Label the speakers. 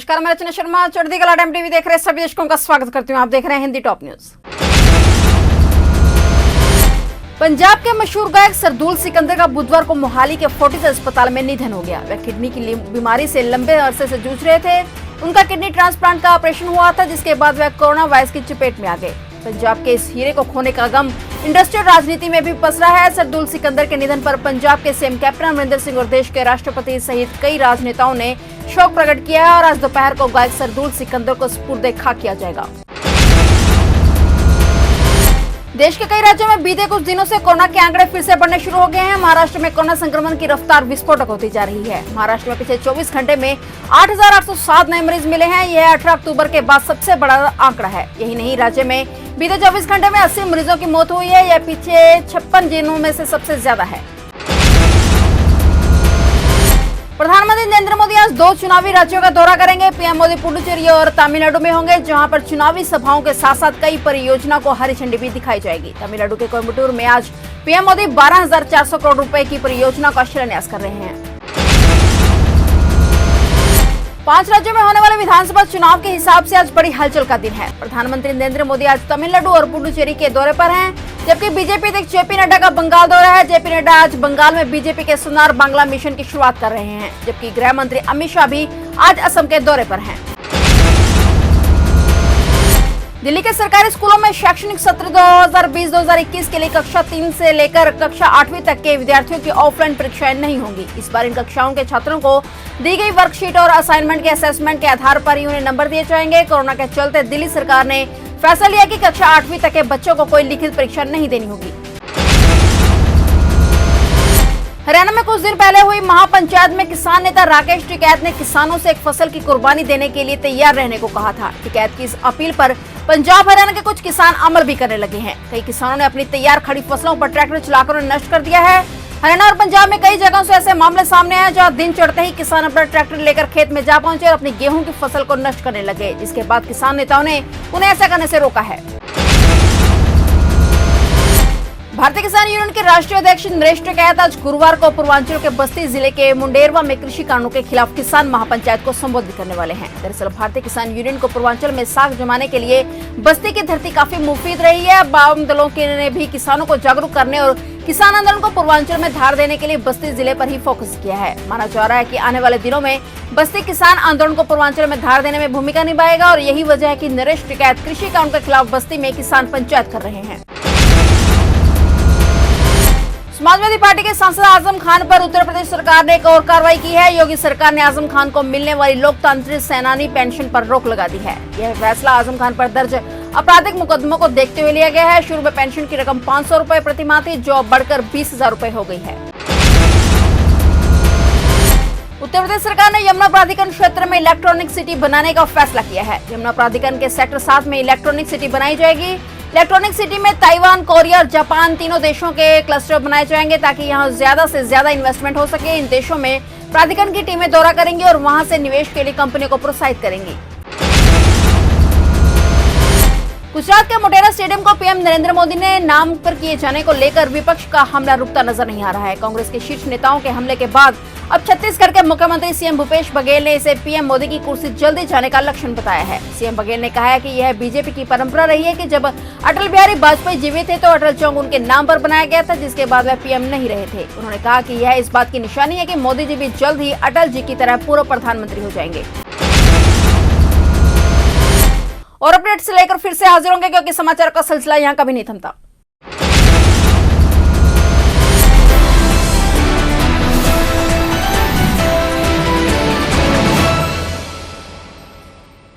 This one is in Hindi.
Speaker 1: नमस्कार, मैं रचना शर्मा चढ़ती कला टाइम टीवी देख रहे सभी दर्शकों का स्वागत करती हूँ। आप देख रहे हैं हिंदी टॉप न्यूज। पंजाब के मशहूर गायक सरदूल सिकंदर का बुधवार को मोहाली के फोर्टिस अस्पताल में निधन हो गया। वे किडनी की बीमारी से लंबे अरसे से जूझ रहे थे। उनका किडनी ट्रांसप्लांट का ऑपरेशन हुआ था, जिसके बाद वे कोरोना वायरस की चपेट में आ गए। पंजाब के इस हीरे को खोने का गम इंडस्ट्रियल राजनीति में भी पसरा है। सरदूल सिकंदर के निधन पर पंजाब के सीएम कैप्टन अमरिंदर सिंह और देश के राष्ट्रपति सहित कई राजनेताओं ने शोक प्रकट किया है और आज दोपहर को गायक सरदूल सिकंदर को सुपुर्द खाक किया जाएगा। देश के कई राज्यों में बीते कुछ दिनों से कोरोना के आंकड़े फिर से बढ़ने शुरू हो गए हैं। महाराष्ट्र में कोरोना संक्रमण की रफ्तार विस्फोटक होती जा रही है। महाराष्ट्र में पिछले 24 घंटे में 8,807 नए मरीज मिले हैं। यह 18 अक्टूबर के बाद सबसे बड़ा आंकड़ा है। यही नहीं, राज्य में बीते 24 घंटे में 80 मरीजों की मौत हुई है। यह पीछे 56 जिलों में से सबसे ज्यादा है। प्रधानमंत्री नरेंद्र मोदी आज 2 चुनावी राज्यों का दौरा करेंगे। पीएम मोदी पुडुचेरी और तमिलनाडु में होंगे, जहां पर चुनावी सभाओं के साथ साथ कई परियोजनाओं को हरी झंडी भी दिखाई जाएगी। तमिलनाडु के कोयम्बटूर में आज पीएम मोदी 12,400 करोड़ रुपए की परियोजना का शिलान्यास कर रहे हैं। 5 राज्यों में होने वाले विधानसभा चुनाव के हिसाब से आज बड़ी हलचल का दिन है। प्रधानमंत्री नरेंद्र मोदी आज तमिलनाडु और पुडुचेरी के दौरे पर हैं, जबकि बीजेपी अध्यक्ष जेपी नड्डा का बंगाल दौरा है। जेपी नड्डा आज बंगाल में बीजेपी के सुनार बांग्ला मिशन की शुरुआत कर रहे हैं, जबकि गृह मंत्री अमित शाह भी आज असम के दौरे पर हैं। दिल्ली के सरकारी स्कूलों में शैक्षणिक सत्र 2020-2021 के लिए कक्षा 3 से लेकर कक्षा 8वीं तक के विद्यार्थियों की ऑफलाइन परीक्षाएं नहीं होंगी। इस बार इन कक्षाओं के छात्रों को दी गई वर्कशीट और असाइनमेंट के असेसमेंट के आधार पर ही उन्हें नंबर दिए जाएंगे। कोरोना के चलते दिल्ली सरकार ने फैसला लिया कि कक्षा 8वीं तक के बच्चों को कोई लिखित परीक्षा नहीं देनी होगी। हरियाणा में कुछ दिन पहले हुई महापंचायत में किसान नेता राकेश टिकैत ने किसानों से एक फसल की कुर्बानी देने के लिए तैयार रहने को कहा था। टिकैत की इस अपील पर पंजाब हरियाणा के कुछ किसान अमल भी करने लगे हैं। कई किसानों ने अपनी तैयार खड़ी फसलों पर ट्रैक्टर चलाकर उन्हें नष्ट कर दिया है। हरियाणा और पंजाब में कई जगहों से ऐसे मामले सामने आए, जहां दिन चढ़ते ही किसान अपना ट्रैक्टर लेकर खेत में जा पहुंचे और अपनी गेहूं की फसल को नष्ट करने लगे, जिसके बाद किसान नेताओं ने उन्हें ऐसा करने से रोका है। भारतीय किसान यूनियन के राष्ट्रीय अध्यक्ष नरेश टिकैत आज गुरुवार को पूर्वांचल के बस्ती जिले के मुंडेरवा में कृषि कानूनों के खिलाफ किसान महापंचायत को संबोधित करने वाले हैं। दरअसल भारतीय किसान यूनियन को पूर्वांचल में साख जमाने के लिए बस्ती की धरती काफी मुफीद रही है। वाम दलों ने भी किसानों को जागरूक करने और किसान आंदोलन को पूर्वांचल में धार देने के लिए बस्ती जिले पर ही फोकस किया है। माना जा रहा है कि आने वाले दिनों में बस्ती किसान आंदोलन को पूर्वांचल में धार देने में भूमिका निभाएगा और यही वजह है कि नरेश टिकैत कृषि कानून के खिलाफ बस्ती में किसान पंचायत कर रहे हैं। समाजवादी पार्टी के सांसद आजम खान पर उत्तर प्रदेश सरकार ने एक और कार्रवाई की है। योगी सरकार ने आजम खान को मिलने वाली लोकतांत्रिक सेनानी पेंशन पर रोक लगा दी है। यह फैसला आजम खान पर दर्ज आपराधिक मुकदमों को देखते हुए लिया गया है। शुरू में पेंशन की रकम 500 रुपए प्रति माह थी, जो अब बढ़कर 20,000 रुपए हो गई है। उत्तर प्रदेश सरकार ने यमुना प्राधिकरण क्षेत्र में इलेक्ट्रॉनिक सिटी बनाने का फैसला किया है। यमुना प्राधिकरण के सेक्टर 7 में इलेक्ट्रॉनिक सिटी बनाई जाएगी। इलेक्ट्रॉनिक सिटी में ताइवान, कोरिया और जापान तीनों देशों के क्लस्टर बनाए जाएंगे, ताकि यहां ज्यादा से ज्यादा इन्वेस्टमेंट हो सके। इन देशों में प्राधिकरण की टीमें दौरा करेंगी और वहां से निवेश के लिए कंपनियों को प्रोत्साहित करेंगी। गुजरात के मोटेरा स्टेडियम को पीएम नरेंद्र मोदी ने नाम पर किए जाने को लेकर विपक्ष का हमला रुकता नजर नहीं आ रहा है। कांग्रेस के शीर्ष नेताओं के हमले के बाद अब छत्तीसगढ़ के मुख्यमंत्री सीएम भूपेश बघेल ने इसे पीएम मोदी की कुर्सी जल्दी जाने का लक्षण बताया है। सीएम बघेल ने कहा है कि यह बीजेपी की परंपरा रही है कि जब अटल बिहारी वाजपेयी जीवित थे तो अटल चौक उनके नाम पर बनाया गया था, जिसके बाद वह पीएम नहीं रहे थे। उन्होंने कहा कि यह इस बात की निशानी है कि मोदी जी भी जल्द ही अटल जी की तरह पूर्व प्रधानमंत्री हो जाएंगे। और अपडेट से लेकर फिर से हाजिर होंगे, क्योंकि समाचार का सिलसिला यहाँ कभी नहीं थमता।